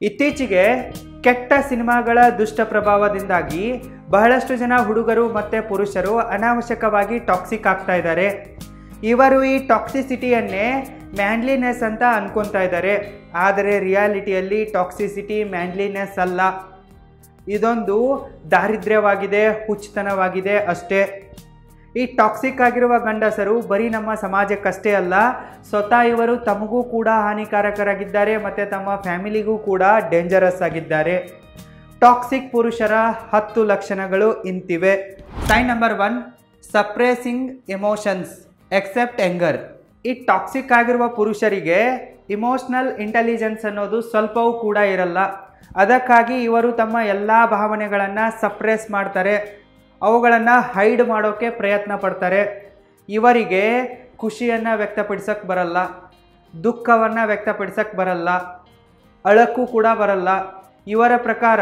ಇತ್ತೀಚೆಗೆ ಕೆಟ್ಟ ಸಿನಿಮಾಗಳ ದುಷ್ಟ ಪ್ರಭಾವದಿಂದಾಗಿ ಬಹಳಷ್ಟು ಜನ ಹುಡುಗರು ಮತ್ತು ಪುರುಷರು ಅನಾವಶ್ಯಕವಾಗಿ ಟಾಕ್ಸಿಕ್ ಆಗ್ತಾ ಇದ್ದಾರೆ. ಇವರು ಈ ಟಾಕ್ಸಿಸಿಟಿಯನ್ನೇ ಮ್ಯಾನ್ಲಿನೆಸ್ ಅಂತ ಅನ್ಕೊತಾ ಇದ್ದಾರೆ. ಆದರೆ ರಿಯಾಲಿಟಿಯಲ್ಲಿ ಟಾಕ್ಸಿಸಿಟಿ ಮ್ಯಾನ್ಲಿನೆಸ್ ಅಲ್ಲ, ಇದೊಂದು ದಾರಿದ್ರ್ಯವಾಗಿದೆ, ಹುಚ್ಚುತನವಾಗಿದೆ ಅಷ್ಟೇ. ಈ ಟಾಕ್ಸಿಕ್ ಆಗಿರುವ ಗಂಡಸರು ಬರೀ ನಮ್ಮ ಸಮಾಜಕ್ಕಷ್ಟೇ ಅಲ್ಲ, ಸ್ವತಃ ಇವರು ತಮಗೂ ಕೂಡ ಹಾನಿಕಾರಕರಾಗಿದ್ದಾರೆ ಮತ್ತು ತಮ್ಮ ಫ್ಯಾಮಿಲಿಗೂ ಕೂಡ ಡೇಂಜರಸ್ ಆಗಿದ್ದಾರೆ. ಟಾಕ್ಸಿಕ್ ಪುರುಷರ 10 ಲಕ್ಷಣಗಳು ಇಂತಿವೆ. Sign number 1, suppressing emotions except anger. ಈ ಟಾಕ್ಸಿಕ್ ಆಗಿರುವ ಪುರುಷರಿಗೆ ಇಮೋಷ್ನಲ್ ಇಂಟೆಲಿಜೆನ್ಸ್ ಅನ್ನೋದು ಸ್ವಲ್ಪವೂ ಕೂಡ ಇರಲ್ಲ. ಅದಕ್ಕಾಗಿ ಇವರು ತಮ್ಮ ಎಲ್ಲ ಭಾವನೆಗಳನ್ನು ಸಪ್ರೆಸ್ ಮಾಡ್ತಾರೆ, ಅವುಗಳನ್ನು ಹೈಡ್ ಮಾಡೋಕ್ಕೆ ಪ್ರಯತ್ನ ಪಡ್ತಾರೆ. ಇವರಿಗೆ ಖುಷಿಯನ್ನು ವ್ಯಕ್ತಪಡಿಸೋಕ್ಕೆ ಬರಲ್ಲ, ದುಃಖವನ್ನು ವ್ಯಕ್ತಪಡಿಸೋಕ್ಕೆ ಬರಲ್ಲ, ಅಳಕ್ಕೂ ಕೂಡ ಬರಲ್ಲ. ಇವರ ಪ್ರಕಾರ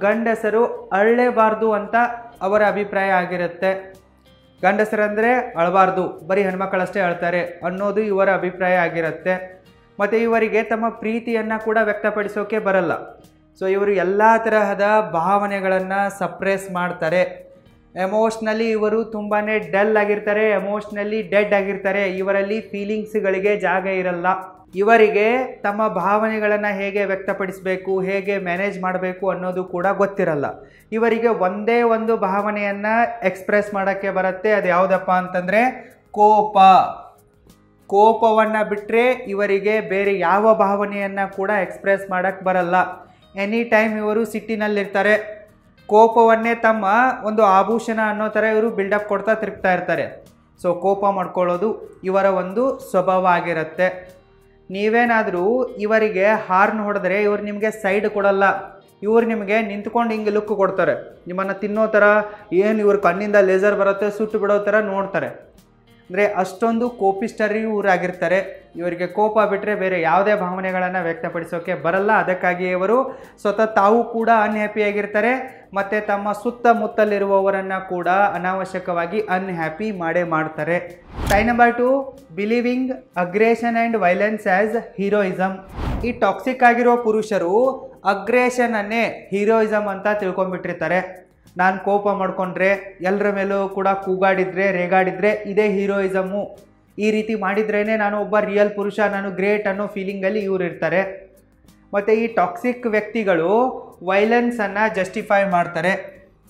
ಗಂಡಸರು ಅಳಲೇಬಾರ್ದು ಅಂತ ಅವರ ಅಭಿಪ್ರಾಯ ಆಗಿರುತ್ತೆ. ಗಂಡಸರಂದರೆ ಅಳಬಾರ್ದು, ಬರೀ ಹೆಣ್ಮಕ್ಕಳಷ್ಟೇ ಅಳ್ತಾರೆ ಅನ್ನೋದು ಇವರ ಅಭಿಪ್ರಾಯ ಆಗಿರುತ್ತೆ. ಮತ್ತು ಇವರಿಗೆ ತಮ್ಮ ಪ್ರೀತಿಯನ್ನು ಕೂಡ ವ್ಯಕ್ತಪಡಿಸೋಕೆ ಬರಲ್ಲ. ಸೊ ಇವರು ಎಲ್ಲ ತರಹದ ಭಾವನೆಗಳನ್ನು ಸಪ್ರೆಸ್ ಮಾಡ್ತಾರೆ. ಎಮೋಷ್ನಲಿ ಇವರು ತುಂಬಾ ಡಲ್ ಆಗಿರ್ತಾರೆ, ಎಮೋಷ್ನಲಿ ಡೆಡ್ ಆಗಿರ್ತಾರೆ. ಇವರಲ್ಲಿ ಫೀಲಿಂಗ್ಸ್ಗಳಿಗೆ ಜಾಗ ಇರಲ್ಲ. ಇವರಿಗೆ ತಮ್ಮ ಭಾವನೆಗಳನ್ನು ಹೇಗೆ ವ್ಯಕ್ತಪಡಿಸಬೇಕು, ಹೇಗೆ ಮ್ಯಾನೇಜ್ ಮಾಡಬೇಕು ಅನ್ನೋದು ಕೂಡ ಗೊತ್ತಿರಲ್ಲ. ಇವರಿಗೆ ಒಂದೇ ಒಂದು ಭಾವನೆಯನ್ನು ಎಕ್ಸ್ಪ್ರೆಸ್ ಮಾಡೋಕ್ಕೆ ಬರುತ್ತೆ. ಅದು ಯಾವುದಪ್ಪ ಅಂತಂದರೆ ಕೋಪ. ಕೋಪವನ್ನು ಬಿಟ್ಟರೆ ಇವರಿಗೆ ಬೇರೆ ಯಾವ ಭಾವನೆಯನ್ನು ಕೂಡ ಎಕ್ಸ್ಪ್ರೆಸ್ ಮಾಡೋಕ್ಕೆ ಬರಲ್ಲ. ಎನಿ ಟೈಮ್ ಇವರು ಸಿಟ್ಟಿನಲ್ಲಿರ್ತಾರೆ. ಕೋಪವನ್ನೇ ತಮ್ಮ ಒಂದು ಆಭೂಷಣ ಅನ್ನೋ ಥರ ಇವರು ಬಿಲ್ಡಪ್ ಕೊಡ್ತಾ ತಿರುಗ್ತಾ ಇರ್ತಾರೆ. ಸೊ ಕೋಪ ಮಾಡ್ಕೊಳ್ಳೋದು ಇವರ ಒಂದು ಸ್ವಭಾವ ಆಗಿರುತ್ತೆ. ನೀವೇನಾದರೂ ಇವರಿಗೆ ಹಾರ್ನ್ ಹೊಡೆದ್ರೆ ಇವರು ನಿಮಗೆ ಸೈಡ್ ಕೊಡಲ್ಲ. ಇವರು ನಿಮಗೆ ನಿಂತ್ಕೊಂಡು ಹಿಂಗೆ ಲುಕ್ ಕೊಡ್ತಾರೆ. ನಿಮ್ಮನ್ನು ತಿನ್ನೋ ಥರ, ಏನು ಇವ್ರ ಕಣ್ಣಿಂದ ಲೇಸರ್ ಬರುತ್ತೆ, ಸುಟ್ಟು ಬಿಡೋ ಥರ ನೋಡ್ತಾರೆ. ಅಂದರೆ ಅಷ್ಟೊಂದು ಕೋಪಿಸ್ಟರಿ ಇವರಾಗಿರ್ತಾರೆ. ಇವರಿಗೆ ಕೋಪ ಬಿಟ್ಟರೆ ಬೇರೆ ಯಾವುದೇ ಭಾವನೆಗಳನ್ನು ವ್ಯಕ್ತಪಡಿಸೋಕ್ಕೆ ಬರಲ್ಲ. ಅದಕ್ಕಾಗಿ ಇವರು ಸ್ವತಃ ತಾವು ಕೂಡ ಅನ್ಹ್ಯಾಪಿಯಾಗಿರ್ತಾರೆ ಮತ್ತು ತಮ್ಮ ಸುತ್ತಮುತ್ತಲಿರುವವರನ್ನು ಕೂಡ ಅನಾವಶ್ಯಕವಾಗಿ ಅನ್ಹ್ಯಾಪಿ ಮಾಡ್ತಾರೆ. Sign number 2, believing aggression and violence as heroism. ಈ ಟಾಕ್ಸಿಕ್ ಆಗಿರೋ ಪುರುಷರು ಅಗ್ರೆಷನನ್ನೇ ಹೀರೋಯಿಸಮ್ ಅಂತ ತಿಳ್ಕೊಂಡ್ಬಿಟ್ಟಿರ್ತಾರೆ. ನಾನು ಕೋಪ ಮಾಡಿಕೊಂಡ್ರೆ, ಎಲ್ಲರ ಮೇಲೂ ಕೂಡ ಕೂಗಾಡಿದರೆ, ರೇಗಾಡಿದರೆ ಇದೇ ಹೀರೋಯಿಸಮ್ಮು. ಈ ರೀತಿ ಮಾಡಿದ್ರೇ ನಾನು ಒಬ್ಬ ರಿಯಲ್ ಪುರುಷ, ನಾನು ಗ್ರೇಟ್ ಅನ್ನೋ ಫೀಲಿಂಗಲ್ಲಿ ಇವರು ಇರ್ತಾರೆ. ಮತ್ತು ಈ ಟಾಕ್ಸಿಕ್ ವ್ಯಕ್ತಿಗಳು ವೈಲೆನ್ಸನ್ನು ಜಸ್ಟಿಫೈ ಮಾಡ್ತಾರೆ.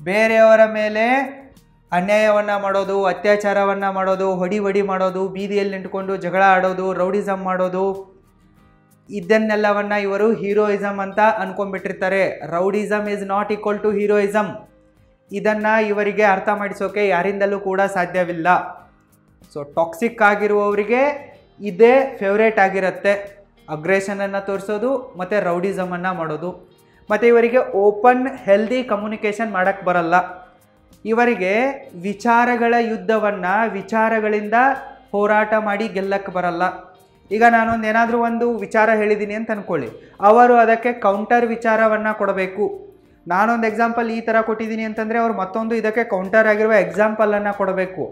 ಬೇರೆಯವರ ಮೇಲೆ ಅನ್ಯಾಯವನ್ನು ಮಾಡೋದು, ಅತ್ಯಾಚಾರವನ್ನು ಮಾಡೋದು, ಹೊಡಿ ಮಾಡೋದು, ಬೀದಿಯಲ್ಲಿ ನಿಂತ್ಕೊಂಡು ಜಗಳ ಆಡೋದು, ರೌಡಿಸಮ್ ಮಾಡೋದು, ಇದನ್ನೆಲ್ಲವನ್ನು ಇವರು ಹೀರೋಯಿಸಮ್ ಅಂತ ಅಂದ್ಕೊಂಡ್ಬಿಟ್ಟಿರ್ತಾರೆ. Rowdyism is not equal to heroism. ಇದನ್ನು ಇವರಿಗೆ ಅರ್ಥ ಮಾಡಿಸೋಕೆ ಯಾರಿಂದಲೂ ಕೂಡ ಸಾಧ್ಯವಿಲ್ಲ. ಸೊ ಟಾಕ್ಸಿಕ್ ಆಗಿರುವವರಿಗೆ ಇದೇ ಫೇವ್ರೇಟ್ ಆಗಿರುತ್ತೆ, ಅಗ್ರೆಷನನ್ನು ತೋರಿಸೋದು ಮತ್ತು ರೌಡಿಸಮನ್ನು ಮಾಡೋದು. ಮತ್ತು ಇವರಿಗೆ ಓಪನ್ ಹೆಲ್ದಿ ಕಮ್ಯುನಿಕೇಷನ್ ಮಾಡೋಕ್ಕೆ ಬರಲ್ಲ. ಇವರಿಗೆ ವಿಚಾರಗಳ ಯುದ್ಧವನ್ನು ವಿಚಾರಗಳಿಂದ ಹೋರಾಟ ಮಾಡಿ ಗೆಲ್ಲಕ್ಕೆ ಬರಲ್ಲ. ಈಗ ನಾನೊಂದು ಏನಾದರೂ ಒಂದು ವಿಚಾರ ಹೇಳಿದ್ದೀನಿ ಅಂತ ಅಂದ್ಕೊಳ್ಳಿ, ಅವರು ಅದಕ್ಕೆ ಕೌಂಟರ್ ವಿಚಾರವನ್ನು ಕೊಡಬೇಕು. ನಾನೊಂದು ಎಕ್ಸಾಂಪಲ್ ಈ ಥರ ಕೊಟ್ಟಿದ್ದೀನಿ ಅಂತಂದರೆ ಅವರು ಮತ್ತೊಂದು ಇದಕ್ಕೆ ಕೌಂಟರ್ ಆಗಿರುವ ಎಕ್ಸಾಂಪಲನ್ನು ಕೊಡಬೇಕು.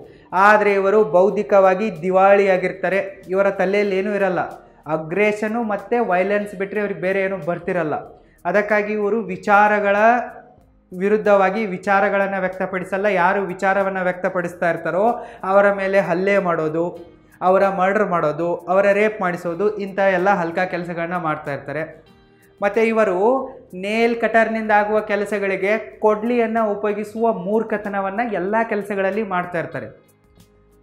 ಆದರೆ ಇವರು ಬೌದ್ಧಿಕವಾಗಿ ದಿವಾಳಿಯಾಗಿರ್ತಾರೆ. ಇವರ ತಲೆಯಲ್ಲಿ ಏನೂ ಇರಲ್ಲ. ಅಗ್ರೆಷನು ಮತ್ತು ವೈಲೆನ್ಸ್ ಬಿಟ್ಟರೆ ಇವ್ರಿಗೆ ಬೇರೆ ಏನೂ ಬರ್ತಿರಲ್ಲ. ಅದಕ್ಕಾಗಿ ಇವರು ವಿಚಾರಗಳ ವಿರುದ್ಧವಾಗಿ ವಿಚಾರಗಳನ್ನು ವ್ಯಕ್ತಪಡಿಸಲ್ಲ. ಯಾರು ವಿಚಾರವನ್ನು ವ್ಯಕ್ತಪಡಿಸ್ತಾ ಇರ್ತಾರೋ ಅವರ ಮೇಲೆ ಹಲ್ಲೆ ಮಾಡೋದು, ಅವರ ಮರ್ಡರ್ ಮಾಡೋದು, ಅವರ ರೇಪ್ ಮಾಡಿಸೋದು, ಇಂಥ ಎಲ್ಲ ಹಲ್ಕ ಕೆಲಸಗಳನ್ನ ಮಾಡ್ತಾ ಇರ್ತಾರೆ. ಮತ್ತು ಇವರು ನೇಲ್ ಕಟರ್ನಿಂದ ಆಗುವ ಕೆಲಸಗಳಿಗೆ ಕೊಡ್ಲಿಯನ್ನು ಉಪಯೋಗಿಸುವ ಮೂರ್ಖತನವನ್ನು ಎಲ್ಲ ಕೆಲಸಗಳಲ್ಲಿ ಮಾಡ್ತಾ ಇರ್ತಾರೆ.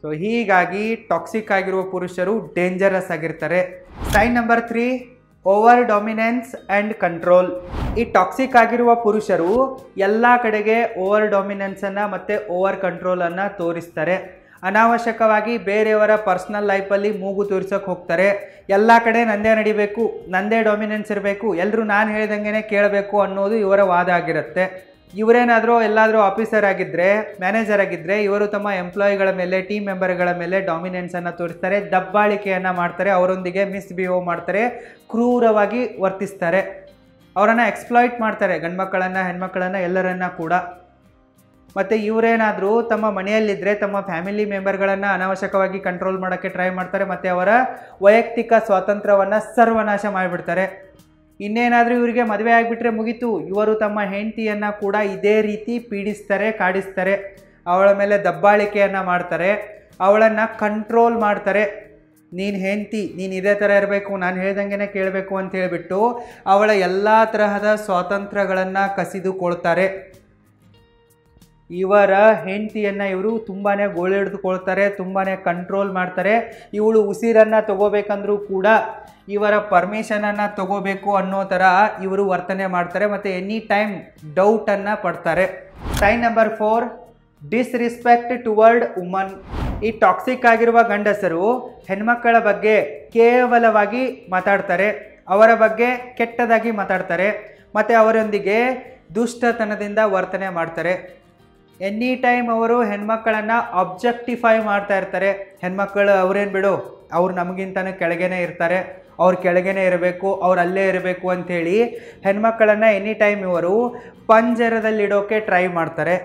ಸೊ ಹೀಗಾಗಿ ಟಾಕ್ಸಿಕ್ ಆಗಿರುವ ಪುರುಷರು ಡೇಂಜರಸ್ ಆಗಿರ್ತಾರೆ. Sign number 3, over dominance and control. ಈ ಟಾಕ್ಸಿಕ್ ಆಗಿರುವ ಪುರುಷರು ಎಲ್ಲ ಕಡೆಗೆ ಓವರ್ ಡಾಮಿನೆನ್ಸನ್ನು ಮತ್ತು ಓವರ್ ಕಂಟ್ರೋಲನ್ನು ತೋರಿಸ್ತಾರೆ. ಅನಾವಶ್ಯಕವಾಗಿ ಬೇರೆಯವರ ಪರ್ಸ್ನಲ್ ಲೈಫಲ್ಲಿ ಮೂಗು ತೋರಿಸೋಕೆ ಹೋಗ್ತಾರೆ. ಎಲ್ಲ ಕಡೆ ನಂದೇ ನಡಿಬೇಕು, ನಂದೇ ಡಾಮಿನೆನ್ಸ್ ಇರಬೇಕು, ಎಲ್ಲರೂ ನಾನು ಹೇಳ್ದಂಗೆ ಕೇಳಬೇಕು ಅನ್ನೋದು ಇವರ ವಾದ ಆಗಿರುತ್ತೆ. ಇವರೇನಾದರೂ ಎಲ್ಲಾದರೂ ಆಫೀಸರ್ ಆಗಿದ್ದರೆ, ಮ್ಯಾನೇಜರ್ ಆಗಿದ್ದರೆ ಇವರು ತಮ್ಮ ಎಂಪ್ಲಾಯಿಗಳ ಮೇಲೆ, ಟೀಮ್ ಮೆಂಬರ್ಗಳ ಮೇಲೆ ಡಾಮಿನೆನ್ಸನ್ನು ತೋರಿಸ್ತಾರೆ, ದಬ್ಬಾಳಿಕೆಯನ್ನು ಮಾಡ್ತಾರೆ, ಅವರೊಂದಿಗೆ ಮಿಸ್ಬಿಹೇವ್ ಮಾಡ್ತಾರೆ, ಕ್ರೂರವಾಗಿ ವರ್ತಿಸ್ತಾರೆ, ಅವರನ್ನು ಎಕ್ಸ್ಪ್ಲಾಯ್ಟ್ ಮಾಡ್ತಾರೆ, ಗಂಡ್ಮಕ್ಕಳನ್ನು, ಹೆಣ್ಮಕ್ಕಳನ್ನು, ಎಲ್ಲರನ್ನ ಕೂಡ. ಮತ್ತು ಇವರೇನಾದರೂ ತಮ್ಮ ಮನೆಯಲ್ಲಿದ್ದರೆ ತಮ್ಮ ಫ್ಯಾಮಿಲಿ ಮೆಂಬರ್ಗಳನ್ನು ಅನಾವಶ್ಯಕವಾಗಿ ಕಂಟ್ರೋಲ್ ಮಾಡೋಕ್ಕೆ ಟ್ರೈ ಮಾಡ್ತಾರೆ ಮತ್ತು ಅವರ ವೈಯಕ್ತಿಕ ಸ್ವಾತಂತ್ರ್ಯವನ್ನು ಸರ್ವನಾಶ ಮಾಡಿಬಿಡ್ತಾರೆ. ಇನ್ನೇನಾದರೂ ಇವರಿಗೆ ಮದುವೆ ಆಗಿಬಿಟ್ರೆ ಮುಗೀತು, ಇವರು ತಮ್ಮ ಹೆಂಡತಿಯನ್ನು ಕೂಡ ಇದೇ ರೀತಿ ಪೀಡಿಸ್ತಾರೆ, ಕಾಡಿಸ್ತಾರೆ. ಅವಳ ಮೇಲೆ ದಬ್ಬಾಳಿಕೆಯನ್ನು ಮಾಡ್ತಾರೆ, ಅವಳನ್ನು ಕಂಟ್ರೋಲ್ ಮಾಡ್ತಾರೆ. ನೀನು ಹೆಂಡತಿ, ನೀನು ಇದೇ ಥರ ಇರಬೇಕು, ನಾನು ಹೇಳ್ದಂಗೆ ಕೇಳಬೇಕು ಅಂತ ಹೇಳಿಬಿಟ್ಟು ಅವಳ ಎಲ್ಲ ತರಹದ ಸ್ವಾತಂತ್ರ್ಯಗಳನ್ನು ಕಸಿದುಕೊಳ್ತಾರೆ. ಇವರ ಹೆಂಡತಿಯನ್ನು ಇವರು ತುಂಬಾ ಗೋಳಿಡ್ದುಕೊಳ್ತಾರೆ, ತುಂಬಾ ಕಂಟ್ರೋಲ್ ಮಾಡ್ತಾರೆ. ಇವಳು ಉಸಿರನ್ನು ತಗೋಬೇಕಂದ್ರೂ ಕೂಡ ಇವರ ಪರ್ಮಿಷನನ್ನು ತಗೋಬೇಕು ಅನ್ನೋ ಥರ ಇವರು ವರ್ತನೆ ಮಾಡ್ತಾರೆ ಮತ್ತು ಎನಿ ಟೈಮ್ ಡೌಟನ್ನು ಪಡ್ತಾರೆ. Sign number 4, disrespect toward woman. ಈ ಟಾಕ್ಸಿಕ್ ಆಗಿರುವ ಗಂಡಸರು ಹೆಣ್ಮಕ್ಕಳ ಬಗ್ಗೆ ಕೇವಲವಾಗಿ ಮಾತಾಡ್ತಾರೆ, ಅವರ ಬಗ್ಗೆ ಕೆಟ್ಟದಾಗಿ ಮಾತಾಡ್ತಾರೆ ಮತ್ತು ಅವರೊಂದಿಗೆ ದುಷ್ಟತನದಿಂದ ವರ್ತನೆ ಮಾಡ್ತಾರೆ. ಎನಿ ಟೈಮ್ ಅವರು ಹೆಣ್ಮಕ್ಕಳನ್ನು ಅಬ್ಜೆಕ್ಟಿಫೈ ಮಾಡ್ತಾ ಇರ್ತಾರೆ. ಹೆಣ್ಮಕ್ಕಳು ಅವ್ರೇನು ಬಿಡು, ಅವ್ರು ನಮಗಿಂತನೂ ಕೆಳಗೇನೆ ಇರ್ತಾರೆ, ಅವ್ರು ಕೆಳಗೇನೆ ಇರಬೇಕು, ಅವ್ರು ಅಲ್ಲೇ ಇರಬೇಕು ಅಂಥೇಳಿ ಹೆಣ್ಮಕ್ಕಳನ್ನು ಎನಿ ಟೈಮ್ ಇವರು ಪಂಜರದಲ್ಲಿಡೋಕ್ಕೆ ಟ್ರೈ ಮಾಡ್ತಾರೆ.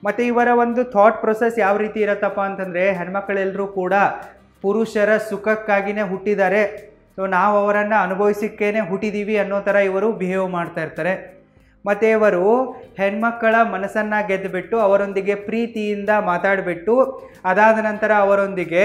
ಮತ್ತು ಇವರ ಒಂದು ಥಾಟ್ ಪ್ರೊಸೆಸ್ ಯಾವ ರೀತಿ ಇರುತ್ತಪ್ಪ ಅಂತಂದರೆ, ಹೆಣ್ಮಕ್ಕಳೆಲ್ಲರೂ ಕೂಡ ಪುರುಷರ ಸುಖಕ್ಕಾಗಿಯೇ ಹುಟ್ಟಿದ್ದಾರೆ, ಸೊ ನಾವು ಅವರನ್ನು ಅನುಭವಿಸೋಕ್ಕೇ ಹುಟ್ಟಿದ್ದೀವಿ ಅನ್ನೋ ಥರ ಇವರು ಬಿಹೇವ್ ಮಾಡ್ತಾ ಇರ್ತಾರೆ. ಮತ್ತು ಇವರು ಹೆಣ್ಮಕ್ಕಳ ಮನಸ್ಸನ್ನು ಗೆದ್ದುಬಿಟ್ಟು ಅವರೊಂದಿಗೆ ಪ್ರೀತಿಯಿಂದ ಮಾತಾಡಿಬಿಟ್ಟು ಅದಾದ ನಂತರ ಅವರೊಂದಿಗೆ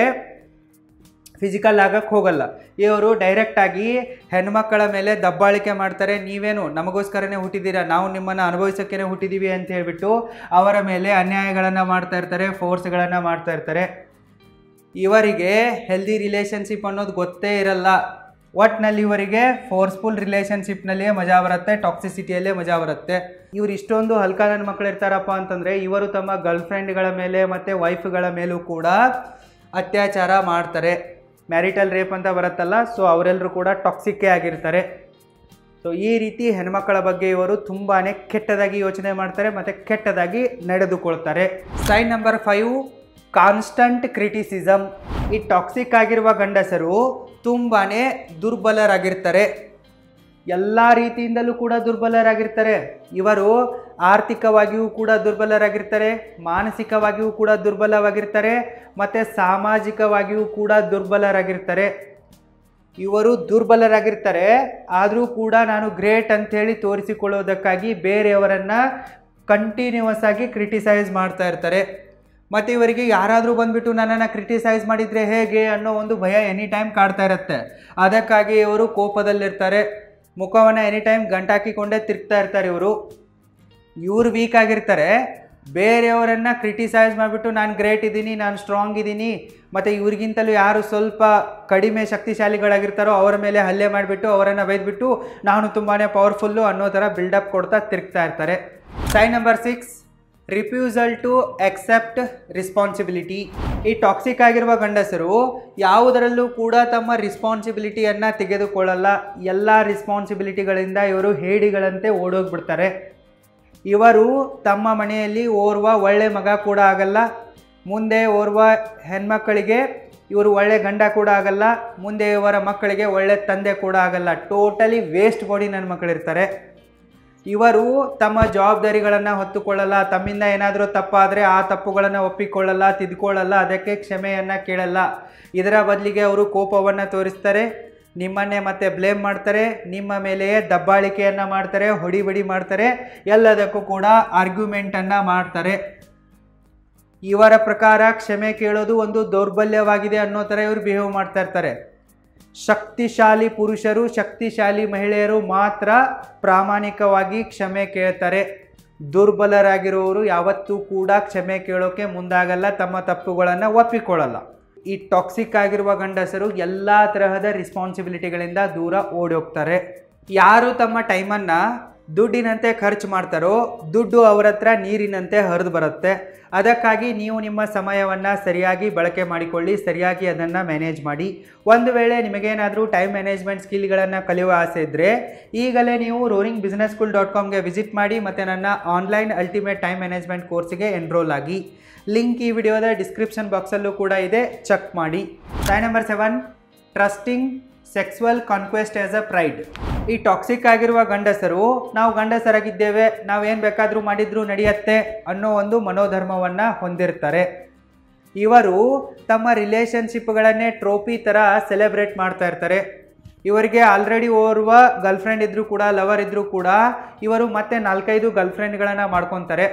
ಫಿಸಿಕಲ್ ಆಗಕ್ಕೆ ಹೋಗಲ್ಲ. ಇವರು ಡೈರೆಕ್ಟಾಗಿ ಹೆಣ್ಮಕ್ಕಳ ಮೇಲೆ ದಬ್ಬಾಳಿಕೆ ಮಾಡ್ತಾರೆ. ನೀವೇನು ನಮಗೋಸ್ಕರನೇ ಹುಟ್ಟಿದ್ದೀರಾ, ನಾವು ನಿಮ್ಮನ್ನು ಅನುಭವಿಸೋಕ್ಕೇ ಹುಟ್ಟಿದ್ದೀವಿ ಅಂತ ಹೇಳಿಬಿಟ್ಟು ಅವರ ಮೇಲೆ ಅನ್ಯಾಯಗಳನ್ನು ಮಾಡ್ತಾ ಇರ್ತಾರೆ, ಫೋರ್ಸ್ಗಳನ್ನು ಮಾಡ್ತಾ ಇರ್ತಾರೆ. ಇವರಿಗೆ ಹೆಲ್ದಿ ರಿಲೇಷನ್ಶಿಪ್ ಅನ್ನೋದು ಗೊತ್ತೇ ಇರಲ್ಲ. ಒಟ್ಟಿನಲ್ಲಿ ಇವರಿಗೆ ಫೋರ್ಸ್ಫುಲ್ ರಿಲೇಷನ್ಶಿಪ್ನಲ್ಲಿಯೇ ಮಜಾ ಬರುತ್ತೆ, ಟಾಕ್ಸಿಸಿಟಿಯಲ್ಲೇ ಮಜಾ ಬರುತ್ತೆ. ಇವರು ಇಷ್ಟೊಂದು ಹಲ್ಕ ನನ್ನ ಮಕ್ಕಳು ಇರ್ತಾರಪ್ಪ ಅಂತಂದರೆ ಇವರು ತಮ್ಮ ಗರ್ಲ್ ಫ್ರೆಂಡ್ಗಳ ಮೇಲೆ ಮತ್ತು ವೈಫ್ಗಳ ಮೇಲೂ ಕೂಡ ಅತ್ಯಾಚಾರ ಮಾಡ್ತಾರೆ. ಮ್ಯಾರಿಟಲ್ ರೇಪ್ ಅಂತ ಬರುತ್ತಲ್ಲ, ಸೊ ಅವರೆಲ್ಲರೂ ಕೂಡ ಟಾಕ್ಸಿಕ್ಕೇ ಆಗಿರ್ತಾರೆ. ಸೊ ಈ ರೀತಿ ಹೆಣ್ಮಕ್ಕಳ ಬಗ್ಗೆ ಇವರು ತುಂಬಾ ಕೆಟ್ಟದಾಗಿ ಯೋಚನೆ ಮಾಡ್ತಾರೆ ಮತ್ತು ಕೆಟ್ಟದಾಗಿ ನಡೆದುಕೊಳ್ತಾರೆ. Sign number 5, constant criticism. ಈ ಟಾಕ್ಸಿಕ್ ಆಗಿರುವ ಗಂಡಸರು ತುಂಬಾ ದುರ್ಬಲರಾಗಿರ್ತಾರೆ, ಎಲ್ಲ ರೀತಿಯಿಂದಲೂ ಕೂಡ ದುರ್ಬಲರಾಗಿರ್ತಾರೆ. ಇವರು ಆರ್ಥಿಕವಾಗಿಯೂ ಕೂಡ ದುರ್ಬಲರಾಗಿರ್ತಾರೆ, ಮಾನಸಿಕವಾಗಿಯೂ ಕೂಡ ದುರ್ಬಲವಾಗಿರ್ತಾರೆ ಮತ್ತು ಸಾಮಾಜಿಕವಾಗಿಯೂ ಕೂಡ ದುರ್ಬಲರಾಗಿರ್ತಾರೆ. ಇವರು ದುರ್ಬಲರಾಗಿರ್ತಾರೆ, ಆದರೂ ಕೂಡ ನಾನು ಗ್ರೇಟ್ ಅಂಥೇಳಿ ತೋರಿಸಿಕೊಳ್ಳೋದಕ್ಕಾಗಿ ಬೇರೆಯವರನ್ನು ಕಂಟಿನ್ಯೂಸ್ ಆಗಿ ಕ್ರಿಟಿಸೈಸ್ ಮಾಡ್ತಾ ಇರ್ತಾರೆ. ಮತ್ತು ಇವರಿಗೆ ಯಾರಾದರೂ ಬಂದುಬಿಟ್ಟು ನನ್ನನ್ನು ಕ್ರಿಟಿಸೈಸ್ ಮಾಡಿದರೆ ಹೇಗೆ ಅನ್ನೋ ಒಂದು ಭಯ ಎನಿ ಟೈಮ್ ಕಾಡ್ತಾ ಇರುತ್ತೆ. ಅದಕ್ಕಾಗಿ ಇವರು ಕೋಪದಲ್ಲಿರ್ತಾರೆ, ಮುಖವನ್ನು ಎನಿ ಟೈಮ್ ಗಂಟಾಕಿಕೊಂಡೇ ತಿರುಗ್ತಾ ಇರ್ತಾರೆ. ಇವರು ವೀಕ್ ಆಗಿರ್ತಾರೆ, ಬೇರೆಯವರನ್ನು ಕ್ರಿಟಿಸೈಸ್ ಮಾಡಿಬಿಟ್ಟು ನಾನು ಗ್ರೇಟ್ ಇದ್ದೀನಿ, ನಾನು ಸ್ಟ್ರಾಂಗ್ ಇದ್ದೀನಿ, ಮತ್ತು ಇವ್ರಿಗಿಂತಲೂ ಯಾರು ಸ್ವಲ್ಪ ಕಡಿಮೆ ಶಕ್ತಿಶಾಲಿಗಳಾಗಿರ್ತಾರೋ ಅವರ ಮೇಲೆ ಹಲ್ಲೆ ಮಾಡಿಬಿಟ್ಟು ಅವರನ್ನು ಬೈದ್ಬಿಟ್ಟು ನಾನು ತುಂಬಾ ಪವರ್ಫುಲ್ಲು ಅನ್ನೋ ಥರ ಬಿಲ್ಡಪ್ ಕೊಡ್ತಾ ತಿರುಗ್ತಾ ಇರ್ತಾರೆ. Sign number 6, refusal to accept responsibility. ಈ ಟಾಕ್ಸಿಕ್ ಆಗಿರುವ ಗಂಡಸರು ಯಾವುದರಲ್ಲೂ ಕೂಡ ತಮ್ಮ ರೆಸ್ಪಾನ್ಸಿಬಿಲಿಟಿಯನ್ನು ತೆಗೆದುಕೊಳ್ಳಲ್ಲ. ಎಲ್ಲ ರೆಸ್ಪಾನ್ಸಿಬಿಲಿಟಿಗಳಿಂದ ಇವರು ಹೇಡಿಗಳಂತೆ ಓಡೋಗ್ಬಿಡ್ತಾರೆ. ಇವರು ತಮ್ಮ ಮನೆಯಲ್ಲಿ ಓರ್ವ ಒಳ್ಳೆ ಮಗ ಕೂಡ ಆಗಲ್ಲ, ಮುಂದೆ ಓರ್ವ ಹೆಣ್ಮಕ್ಕಳಿಗೆ ಇವರು ಒಳ್ಳೆ ಗಂಡ ಕೂಡ ಆಗಲ್ಲ, ಮುಂದೆ ಇವರ ಮಕ್ಕಳಿಗೆ ಒಳ್ಳೆ ತಂದೆ ಕೂಡ ಆಗಲ್ಲ. ಟೋಟಲಿ ವೇಸ್ಟ್ ಬಾಡಿ ನನ್ನ ಮಕ್ಕಳಿರ್ತಾರೆ. ಇವರು ತಮ್ಮ ಜವಾಬ್ದಾರಿಗಳನ್ನು ಹೊತ್ತುಕೊಳ್ಳಲ್ಲ, ತಮ್ಮಿಂದ ಏನಾದರೂ ತಪ್ಪಾದರೆ ಆ ತಪ್ಪುಗಳನ್ನು ಒಪ್ಪಿಕೊಳ್ಳಲ್ಲ, ತಿದ್ದುಕೊಳ್ಳಲ್ಲ, ಅದಕ್ಕೆ ಕ್ಷಮೆಯನ್ನು ಕೇಳಲ್ಲ. ಇದರ ಬದಲಿಗೆ ಅವರು ಕೋಪವನ್ನು ತೋರಿಸ್ತಾರೆ, ನಿಮ್ಮನ್ನೇ ಮತ್ತೆ ಬ್ಲೇಮ್ ಮಾಡ್ತಾರೆ, ನಿಮ್ಮ ಮೇಲೆಯೇ ದಬ್ಬಾಳಿಕೆಯನ್ನು ಮಾಡ್ತಾರೆ, ಹೊಡಿಬಡಿ ಮಾಡ್ತಾರೆ, ಎಲ್ಲದಕ್ಕೂ ಕೂಡ ಆರ್ಗ್ಯುಮೆಂಟನ್ನು ಮಾಡ್ತಾರೆ. ಇವರ ಪ್ರಕಾರ ಕ್ಷಮೆ ಕೇಳೋದು ಒಂದು ದೌರ್ಬಲ್ಯವಾಗಿದೆ ಅನ್ನೋ ಥರ ಇವರು ಬಿಹೇವ್ ಮಾಡ್ತಾ ಇರ್ತಾರೆ. ಶಕ್ತಿಶಾಲಿ ಪುರುಷರು, ಶಕ್ತಿಶಾಲಿ ಮಹಿಳೆಯರು ಮಾತ್ರ ಪ್ರಾಮಾಣಿಕವಾಗಿ ಕ್ಷಮೆ ಕೇಳ್ತಾರೆ. ದುರ್ಬಲರಾಗಿರೋರು ಯಾವತ್ತೂ ಕೂಡ ಕ್ಷಮೆ ಕೇಳೋಕ್ಕೆ ಮುಂದಾಗಲ್ಲ, ತಮ್ಮ ತಪ್ಪುಗಳನ್ನು ಒಪ್ಪಿಕೊಳ್ಳಲ್ಲ. ಈ ಟಾಕ್ಸಿಕ್ ಆಗಿರುವ ಗಂಡಸರು ಎಲ್ಲ ತರಹದ ರೆಸ್ಪಾನ್ಸಿಬಿಲಿಟಿಗಳಿಂದ ದೂರ ಓಡಿ ಹೋಗ್ತಾರೆ. ಯಾರು ತಮ್ಮ ಟೈಮನ್ನು ದುಡ್ಡಿನಂತೆ ಖರ್ಚು ಮಾಡ್ತಾರೋ ದುಡ್ಡು ಅವರ ಹತ್ರ ನೀರಿನಂತೆ ಹರಿದು ಬರುತ್ತೆ. ಅದಕ್ಕಾಗಿ ನೀವು ನಿಮ್ಮ ಸಮಯವನ್ನು ಸರಿಯಾಗಿ ಬಳಕೆ ಮಾಡಿಕೊಳ್ಳಿ, ಸರಿಯಾಗಿ ಅದನ್ನು ಮ್ಯಾನೇಜ್ ಮಾಡಿ. ಒಂದು ವೇಳೆ ನಿಮಗೇನಾದರೂ ಟೈಮ್ ಮ್ಯಾನೇಜ್ಮೆಂಟ್ ಸ್ಕಿಲ್ಗಳನ್ನು ಕಲಿಯುವ ಆಸೆ ಇದ್ದರೆ ಈಗಲೇ ನೀವು roaringbusinesschool.comಗೆ ವಿಸಿಟ್ ಮಾಡಿ ಮತ್ತು ನನ್ನ ಆನ್ಲೈನ್ ಅಲ್ಟಿಮೇಟ್ ಟೈಮ್ ಮ್ಯಾನೇಜ್ಮೆಂಟ್ ಕೋರ್ಸಿಗೆ ಎನ್ರೋಲ್ ಆಗಿ. ಲಿಂಕ್ ಈ ವಿಡಿಯೋದ ಡಿಸ್ಕ್ರಿಪ್ಷನ್ ಬಾಕ್ಸಲ್ಲೂ ಕೂಡ ಇದೆ, ಚೆಕ್ ಮಾಡಿ. Sign number 7, trusting sexual conquest as a pride. ಈ ಟಾಕ್ಸಿಕ್ ಆಗಿರುವ ಗಂಡಸರು ನಾವು ಗಂಡಸರಾಗಿದ್ದೇವೆ, ನಾವೇನು ಬೇಕಾದರೂ ಮಾಡಿದರೂ ನಡೆಯುತ್ತೆ ಅನ್ನೋ ಒಂದು ಮನೋಧರ್ಮವನ್ನು ಹೊಂದಿರ್ತಾರೆ. ಇವರು ತಮ್ಮ ರಿಲೇಷನ್ಶಿಪ್ಗಳನ್ನೇ ಟ್ರೋಫಿ ಥರ ಸೆಲೆಬ್ರೇಟ್ ಮಾಡ್ತಾ ಇರ್ತಾರೆ. ಇವರಿಗೆ ಆಲ್ರೆಡಿ ಓರ್ವ ಗರ್ಲ್ಫ್ರೆಂಡ್ ಇದ್ದರೂ ಕೂಡ, ಲವರ್ ಇದ್ದರೂ ಕೂಡ ಇವರು ಮತ್ತೆ 4-5 ಗರ್ಲ್ಫ್ರೆಂಡ್ಗಳನ್ನು ಮಾಡ್ಕೊತಾರೆ.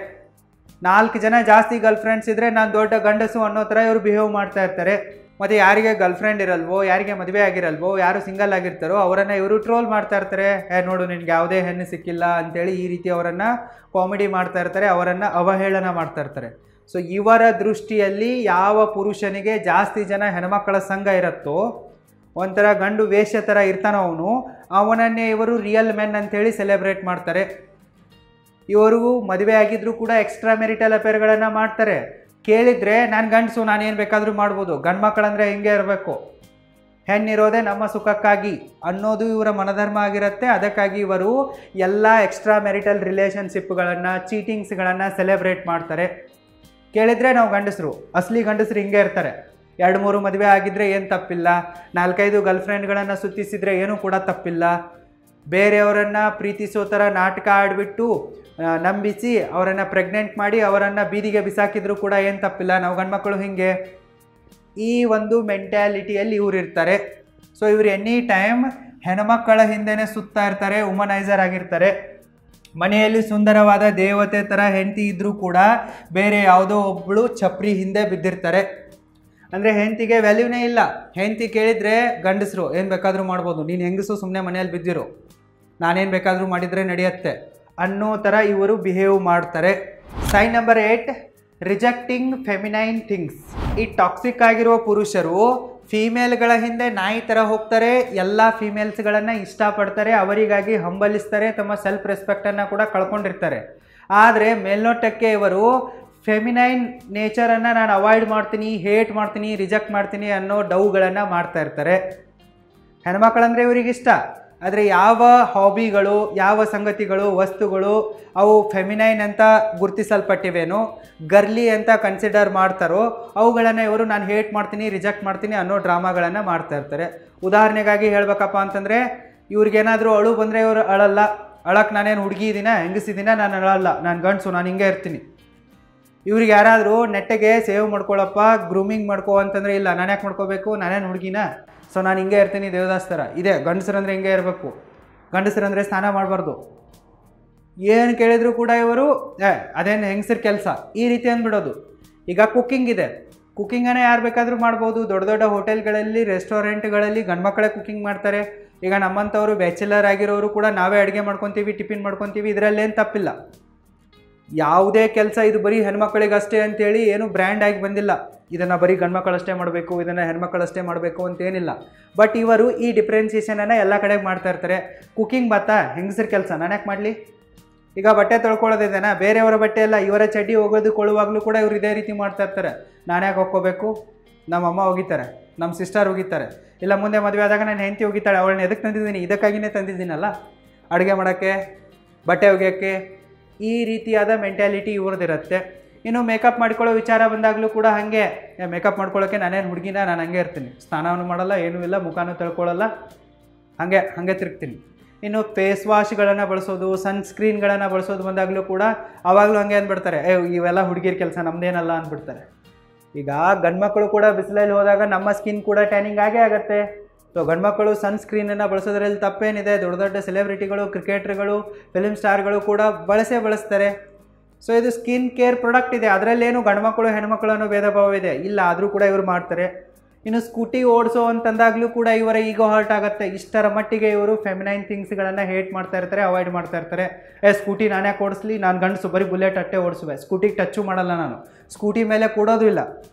4 ಜನ ಜಾಸ್ತಿ ಗರ್ಲ್ಫ್ರೆಂಡ್ಸ್ ಇದ್ದರೆ ನಾನು ದೊಡ್ಡ ಗಂಡಸು ಅನ್ನೋ ಥರ ಇವರು ಬಿಹೇವ್ ಮಾಡ್ತಾ ಇರ್ತಾರೆ. ಮತ್ತು ಯಾರಿಗೆ ಗರ್ಲ್ಫ್ರೆಂಡ್ ಇರಲ್ವೋ, ಯಾರಿಗೆ ಮದುವೆ ಆಗಿರಲ್ವೋ, ಯಾರು ಸಿಂಗಲ್ ಆಗಿರ್ತಾರೋ ಅವರನ್ನು ಇವರು ಟ್ರೋಲ್ ಮಾಡ್ತಾ ಇರ್ತಾರೆ. ನೋಡು ನಿನ್ಗೆ ಯಾವುದೇ ಹೆಣ್ಣು ಸಿಕ್ಕಿಲ್ಲ ಅಂತೇಳಿ ಈ ರೀತಿ ಅವರನ್ನು ಕಾಮಿಡಿ ಮಾಡ್ತಾ ಇರ್ತಾರೆ, ಅವರನ್ನು ಅವಹೇಳನ ಮಾಡ್ತಾ ಇರ್ತಾರೆ. ಸೊ ಇವರ ದೃಷ್ಟಿಯಲ್ಲಿ ಯಾವ ಪುರುಷನಿಗೆ ಜಾಸ್ತಿ ಜನ ಹೆಣ್ಮಕ್ಕಳ ಸಂಘ ಇರುತ್ತೋ, ಒಂಥರ ಗಂಡು ವೇಷ ಥರ ಇರ್ತಾನೋ ಅವನನ್ನೇ ಇವರು ರಿಯಲ್ ಮೆನ್ ಅಂಥೇಳಿ ಸೆಲೆಬ್ರೇಟ್ ಮಾಡ್ತಾರೆ. ಇವರು ಮದುವೆ ಆಗಿದ್ರೂ ಕೂಡ ಎಕ್ಸ್ಟ್ರಾ ಮೆರಿಟಲ್ ಅಫೇರ್ಗಳನ್ನು ಮಾಡ್ತಾರೆ. ಕೇಳಿದರೆ ನಾನು ಗಂಡಸು, ನಾನೇನು ಬೇಕಾದರೂ ಮಾಡ್ಬೋದು, ಗಂಡು ಮಕ್ಕಳಂದರೆ ಹಿಂಗೆ ಇರಬೇಕು, ಹೆಣ್ಣಿರೋದೇ ನಮ್ಮ ಸುಖಕ್ಕಾಗಿ ಅನ್ನೋದು ಇವರ ಮನಧರ್ಮ ಆಗಿರುತ್ತೆ. ಅದಕ್ಕಾಗಿ ಇವರು ಎಲ್ಲ ಎಕ್ಸ್ಟ್ರಾ ಮೆರಿಟಲ್ ರಿಲೇಷನ್ಶಿಪ್ಗಳನ್ನು, ಚೀಟಿಂಗ್ಸ್ಗಳನ್ನು ಸೆಲೆಬ್ರೇಟ್ ಮಾಡ್ತಾರೆ. ಕೇಳಿದರೆ ನಾವು ಗಂಡಸರು, ಅಸಲಿ ಗಂಡಸರು ಹಿಂಗೆ ಇರ್ತಾರೆ. 2-3 ಮದುವೆ ಆಗಿದ್ದರೆ ಏನು ತಪ್ಪಿಲ್ಲ, 4-5 ಗರ್ಲ್ಫ್ರೆಂಡ್ಗಳನ್ನು ಸುತ್ತಿಸಿದರೆ ಏನೂ ಕೂಡ ತಪ್ಪಿಲ್ಲ. ಬೇರೆಯವರನ್ನು ಪ್ರೀತಿಸೋ ಥರ ನಾಟಕ ಆಡಿಬಿಟ್ಟು ನಂಬಿಸಿ ಅವರನ್ನು ಪ್ರೆಗ್ನೆಂಟ್ ಮಾಡಿ ಅವರನ್ನು ಬೀದಿಗೆ ಬಿಸಾಕಿದ್ರು ಕೂಡ ಏನು ತಪ್ಪಿಲ್ಲ, ನಾವು ಗಂಡ್ಮಕ್ಕಳು ಹಿಂಗೆ, ಈ ಒಂದು ಮೆಂಟ್ಯಾಲಿಟಿಯಲ್ಲಿ ಇವ್ರು ಇರ್ತಾರೆ. ಸೊ ಇವರು ಎನಿ ಟೈಮ್ ಹೆಣ್ಮಕ್ಕಳ ಹಿಂದೆನೇ ಸುತ್ತಾ ಇರ್ತಾರೆ, ವುಮನೈಸರ್ ಆಗಿರ್ತಾರೆ. ಮನೆಯಲ್ಲಿ ಸುಂದರವಾದ ದೇವತೆ ಥರ ಹೆಂಡತಿ ಇದ್ದರೂ ಕೂಡ ಬೇರೆ ಯಾವುದೋ ಒಬ್ಬಳು ಚಪ್ರಿ ಹಿಂದೆ ಬಿದ್ದಿರ್ತಾರೆ. ಅಂದರೆ ಹೆಂಡತಿಗೆ ವ್ಯಾಲ್ಯೂನೇ ಇಲ್ಲ. ಹೆಂಡತಿ ಕೇಳಿದರೆ ಗಂಡಸರು ಏನು ಬೇಕಾದರೂ ಮಾಡ್ಬೋದು, ನೀನು ಹೆಂಗಸು ಸುಮ್ಮನೆ ಮನೆಯಲ್ಲಿ ಬಿದ್ದಿರು, ನಾನೇನು ಬೇಕಾದರೂ ಮಾಡಿದರೆ ನಡೆಯುತ್ತೆ ಅನ್ನೋ ಥರ ಇವರು ಬಿಹೇವ್ ಮಾಡ್ತಾರೆ. Sign number 8, rejecting feminine things. ಈ ಟಾಕ್ಸಿಕ್ ಆಗಿರುವ ಪುರುಷರು ಫೀಮೇಲ್ಗಳ ಹಿಂದೆ ನಾಯಿ ಥರ ಹೋಗ್ತಾರೆ, ಎಲ್ಲ ಫೀಮೇಲ್ಸ್ಗಳನ್ನು ಇಷ್ಟಪಡ್ತಾರೆ, ಅವರಿಗಾಗಿ ಹಂಬಲಿಸ್ತಾರೆ, ತಮ್ಮ ಸೆಲ್ಫ್ ರೆಸ್ಪೆಕ್ಟನ್ನು ಕೂಡ ಕಳ್ಕೊಂಡಿರ್ತಾರೆ. ಆದರೆ ಮೇಲ್ನೋಟಕ್ಕೆ ಇವರು ಫೆಮಿನೈನ್ ನೇಚರನ್ನು ನಾನು ಅವಾಯ್ಡ್ ಮಾಡ್ತೀನಿ, ಹೇಟ್ ಮಾಡ್ತೀನಿ, ರಿಜೆಕ್ಟ್ ಮಾಡ್ತೀನಿ ಅನ್ನೋ ಡೌಗಳನ್ನು ಮಾಡ್ತಾ ಇರ್ತಾರೆ. ಹೆಣ್ಮಕ್ಳಂದರೆ ಇವರಿಗಿಷ್ಟ, ಆದರೆ ಯಾವ ಹಾಬಿಗಳು, ಯಾವ ಸಂಗತಿಗಳು, ವಸ್ತುಗಳು ಅವು ಫೆಮಿನೈನ್ ಅಂತ ಗುರುತಿಸಲ್ಪಟ್ಟಿವೇನೋ, ಗರ್ಲಿ ಅಂತ ಕನ್ಸಿಡರ್ ಮಾಡ್ತಾರೋ ಅವುಗಳನ್ನು ಇವರು ನಾನು ಹೇಟ್ ಮಾಡ್ತೀನಿ, ರಿಜೆಕ್ಟ್ ಮಾಡ್ತೀನಿ ಅನ್ನೋ ಡ್ರಾಮಾಗಳನ್ನು ಮಾಡ್ತಾ ಇರ್ತಾರೆ. ಉದಾಹರಣೆಗಾಗಿ ಹೇಳಬೇಕಪ್ಪ ಅಂತಂದರೆ, ಇವ್ರಿಗೇನಾದರೂ ಅಳು ಬಂದರೆ ಇವರು ಅಳಲ್ಲ. ಅಳಕ್ಕೆ ನಾನೇನು ಹುಡುಗಿ ಇದ್ದೀನ, ಹೆಂಗಸಿದ್ದೀನ, ನಾನು ಅಳಲ್ಲ, ನಾನು ಗಂಡಸು, ನಾನು ಹಿಂಗೆ ಇರ್ತೀನಿ. ಇವ್ರಿಗೆ ಯಾರಾದರೂ ನೆಟ್ಟಗೆ ಸೇವ್ ಮಾಡ್ಕೊಳ್ಳಪ್ಪ, ಗ್ರೂಮಿಂಗ್ ಮಾಡ್ಕೋ ಅಂತಂದರೆ ಇಲ್ಲ, ನಾನು ಯಾಕೆ ಮಾಡ್ಕೋಬೇಕು, ನಾನೇನು ಹುಡುಗಿನ, ಸೊ ನಾನು ಹಿಂಗೆ ಇರ್ತೀನಿ ದೇವದಾಸ್ ಥರ. ಇದೆ ಗಂಡಸರಂದರೆ ಹಿಂಗೆ ಇರಬೇಕು, ಗಂಡಸರಂದರೆ ಸ್ನಾನ ಮಾಡಬಾರ್ದು, ಏನು ಕೇಳಿದರೂ ಕೂಡ ಇವರು ಅದೇನು ಹೆಂಗಸರ ಕೆಲಸ ಈ ರೀತಿ ಅಂದ್ಬಿಡೋದು. ಈಗ ಕುಕ್ಕಿಂಗ್ ಇದೆ, ಕುಕ್ಕಿಂಗನ್ನು ಯಾರು ಬೇಕಾದರೂ ಮಾಡ್ಬೋದು. ದೊಡ್ಡ ದೊಡ್ಡ ಹೋಟೆಲ್ಗಳಲ್ಲಿ, ರೆಸ್ಟೋರೆಂಟ್ಗಳಲ್ಲಿ ಗಂಡ್ಮಕ್ಕಳೇ ಕುಕ್ಕಿಂಗ್ ಮಾಡ್ತಾರೆ. ಈಗ ನಮ್ಮಂಥವರು ಬ್ಯಾಚುಲರ್ ಆಗಿರೋರು ಕೂಡ ನಾವೇ ಅಡುಗೆ ಮಾಡ್ಕೊತೀವಿ, ಟಿಫಿನ್ ಮಾಡ್ಕೊತೀವಿ, ಇದರಲ್ಲೇನು ತಪ್ಪಿಲ್ಲ. ಯಾವುದೇ ಕೆಲಸ ಇದು ಬರೀ ಹೆಣ್ಮಕ್ಳಿಗಷ್ಟೇ ಅಂತೇಳಿ ಏನು ಬ್ರ್ಯಾಂಡ್ ಆಗಿ ಬಂದಿಲ್ಲ, ಇದನ್ನು ಬರೀ ಗಂಡ್ಮಕ್ಕಳಷ್ಟೇ ಮಾಡಬೇಕು, ಇದನ್ನು ಹೆಣ್ಮಕ್ಕಳಷ್ಟೇ ಮಾಡಬೇಕು ಅಂತೇನಿಲ್ಲ. ಬಟ್ ಇವರು ಈ ಡಿಫ್ರೆನ್ಸಿಯೇಷನನ್ನು ಎಲ್ಲ ಕಡೆ ಮಾಡ್ತಾ ಇರ್ತಾರೆ. ಕುಕ್ಕಿಂಗ್ ಬತ್ತಾ ಹೆಂಗಸರ ಕೆಲಸ, ನಾನು ಯಾಕೆ ಮಾಡಲಿ? ಈಗ ಬಟ್ಟೆ ತೊಳ್ಕೊಳ್ಳೋದಿದೆನಾ, ಬೇರೆಯವರ ಬಟ್ಟೆ ಎಲ್ಲ ಇವರ ಚಡ್ಡಿ ಹೋಗೋದುಕೊಳ್ಳುವಾಗಲೂ ಕೂಡ ಇವರು ಇದೇ ರೀತಿ ಮಾಡ್ತಾ ಇರ್ತಾರೆ. ನಾನು ಯಾಕೆ ಹೋಗ್ಕೋಬೇಕು, ನಮ್ಮಮ್ಮ ಹೋಗಿತಾರೆ, ನಮ್ಮ ಸಿಸ್ಟರ್ ಹೋಗಿತಾರೆ, ಇಲ್ಲ ಮುಂದೆ ಮದುವೆ ಆದಾಗ ನಾನು ಹೆಂಡತಿ ಹೋಗಿದ್ದಾಳೆ, ಅವಳನ್ನ ಎದಕ್ಕೆ ತಂದಿದ್ದೀನಿ, ಇದಕ್ಕಾಗಿಯೇ ತಂದಿದ್ದೀನಲ್ಲ, ಅಡುಗೆ ಮಾಡೋಕ್ಕೆ, ಬಟ್ಟೆ ಒಗೆಯೋಕ್ಕೆ. ಈ ರೀತಿಯಾದ ಮೆಂಟ್ಯಾಲಿಟಿ ಇವ್ರದ್ದಿರುತ್ತೆ. ಇನ್ನು ಮೇಕಪ್ ಮಾಡ್ಕೊಳ್ಳೋ ವಿಚಾರ ಬಂದಾಗಲೂ ಕೂಡ ಹಾಗೆ, ಮೇಕಪ್ ಮಾಡ್ಕೊಳ್ಳೋಕ್ಕೆ ನಾನೇನು ಹುಡುಗಿನ, ನಾನು ಹಂಗೆ ಇರ್ತೀನಿ, ಸ್ನಾನವನ್ನು ಮಾಡಲ್ಲ, ಏನೂ ಇಲ್ಲ, ಮುಖನೂ ತಿಳ್ಕೊಳ್ಳಲ್ಲ, ಹಾಗೆ ತಿರುಗ್ತೀನಿ. ಇನ್ನು ಫೇಸ್ ವಾಶ್ಗಳನ್ನು ಬಳಸೋದು, ಸನ್ಸ್ಕ್ರೀನ್ಗಳನ್ನು ಬಳಸೋದು ಬಂದಾಗಲೂ ಕೂಡ ಆವಾಗಲೂ ಹಂಗೆ ಅಂದ್ಬಿಡ್ತಾರೆ, ಇವೆಲ್ಲ ಹುಡುಗಿರ ಕೆಲಸ, ನಮ್ಮದೇನಲ್ಲ ಅಂದ್ಬಿಡ್ತಾರೆ. ಈಗ ಗಂಡ್ಮಕ್ಕಳು ಕೂಡ ಬಿಸಿಲಲ್ಲಿ ಹೋದಾಗ ನಮ್ಮ ಸ್ಕಿನ್ ಕೂಡ ಟ್ಯಾನಿಂಗ್ ಆಗೇ ಆಗುತ್ತೆ. ಸೊ ಗಂಡ್ಮಕ್ಕಳು ಸನ್ಸ್ಕ್ರೀನನ್ನು ಬಳಸೋದ್ರಲ್ಲಿ ತಪ್ಪೇನಿದೆ. ದೊಡ್ಡ ದೊಡ್ಡ ಸೆಲೆಬ್ರಿಟಿಗಳು, ಕ್ರಿಕೆಟ್ರ್ಗಳು, ಫಿಲ್ಮ್ ಸ್ಟಾರ್ಗಳು ಕೂಡ ಬಳಸ್ತಾರೆ. ಸೊ ಇದು ಸ್ಕಿನ್ ಕೇರ್ ಪ್ರಾಡಕ್ಟ್ ಇದೆ, ಅದರಲ್ಲೇನು ಗಂಡ್ಮಕ್ಕಳು ಹೆಣ್ಮಕ್ಳು ಅನ್ನೋ ಭೇದ ಭಾವ ಇದೆ ಇಲ್ಲ, ಆದರೂ ಕೂಡ ಇವರು ಮಾಡ್ತಾರೆ. ಇನ್ನು ಸ್ಕೂಟಿ ಓಡಿಸೋ ಅಂತಂದಾಗಲೂ ಕೂಡ ಇವರ ಈಗೋ ಹರ್ಟ್ ಆಗುತ್ತೆ. ಇಷ್ಟರ ಮಟ್ಟಿಗೆ ಇವರು ಫೆಮಿನೈನ್ ಥಿಂಗ್ಸ್ಗಳನ್ನು ಹೇಟ್ ಮಾಡ್ತಾ ಇರ್ತಾರೆ, ಅವಾಯ್ಡ್ ಮಾಡ್ತಾ ಇರ್ತಾರೆ. ಸ್ಕೂಟಿ ನಾನು ಯಾಕೆ ಓಡಿಸ್ಲಿ, ನಾನು ಗಂಡಸು, ಬರೀ ಬುಲೆಟ್ ಅಟ್ಟೆ ಓಡಿಸುವೆ, ಸ್ಕೂಟಿಗೆ ಟಚ್ಚು ಮಾಡಲ್ಲ, ನಾನು ಸ್ಕೂಟಿ ಮೇಲೆ ಕೂಡೋದು ಇಲ್ಲ.